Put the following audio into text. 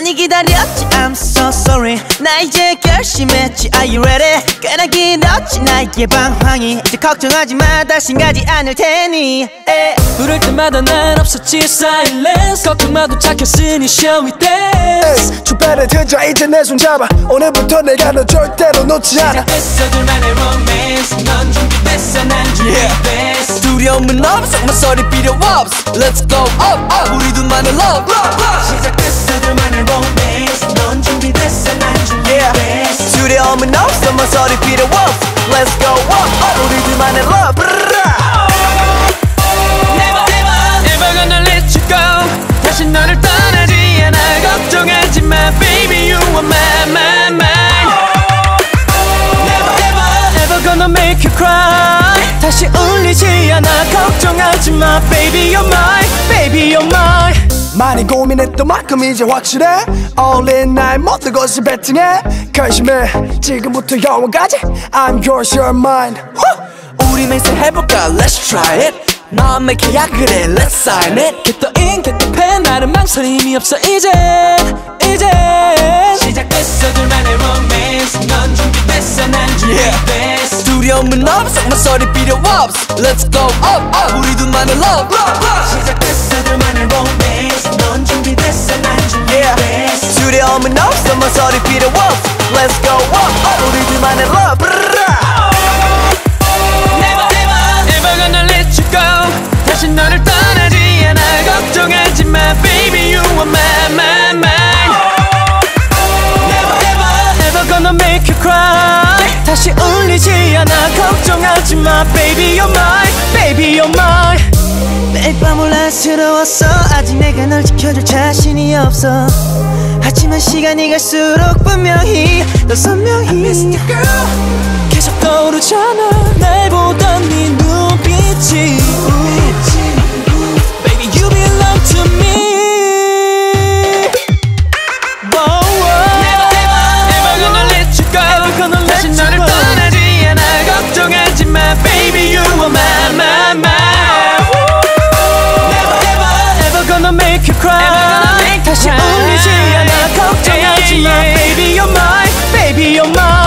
많이 기다렸지 I'm so sorry 나 이제 결심했지 Are you ready 꽤나 길었지 나의 방황이 이제 걱정하지 마 다신 가지 않을 테니 부를 때마다 난 없었지 silence 걱정마도 착했으니 show me dance 주변에 들자 이제 내 손 잡아 오늘부터 내가 너 절대로 놓지 않아 시작됐어 둘만의 romance 넌 준비됐어 난 준비됐어 두려움은 없어 모서리 필요 없어 Let's go up up 우리 둘만의 love 시작됐어 둘만의 romance 넌 준비됐어 난 준비됐어 두려움은 없어 모서리 필요 없어 Let's go up up 우리 둘만의 love Never gonna let you go 다시 너를 떠나지 않아 걱정하지 마 baby you are my Never gonna make you cry 다시 울리지 않아 걱정하지 마 baby you're mine 많이 고민했던 만큼 이제 확실해 All in 나의 모든 것을 베팅해 결심해 지금부터 영원까지 I'm yours you're mine 우리 맹세해볼까 Let's try it 너와 내 계약을 해 Let's sign it Get the ink, get the pen 나는 망설임이 없어 이제 시작됐어 둘만의 romance 넌 준비됐어 난 준비됐어 두려움은 없어 모서리 필요 없어 Let's go up up 우리 둘만의 love 시작됐어 둘만의 romance 넌 준비됐어 난 준비됐어 두려움은 없어 모서리 필요 없어 Let's go up up 우리 둘만의 love Never gonna let you go 다시 너를 떠나지 않아 걱정하지 마 baby you are my Never gonna make you cry 다시 울리지 않아 걱정하지 마 baby you're mine 매일 밤 혼란스러웠어 아직 내가 널 지켜줄 자신이 없어 하지만 시간이 갈수록 분명히 더 선명히 I miss you girl 계속 떠오르잖아 날 보던 네 눈빛이 Baby you belong to me Never gonna let you go 다시 너를 떠나지 않아 걱정하지 마 Baby you are my Never gonna make you cry 다시 울리지 않아 걱정하지 마 Baby you're mine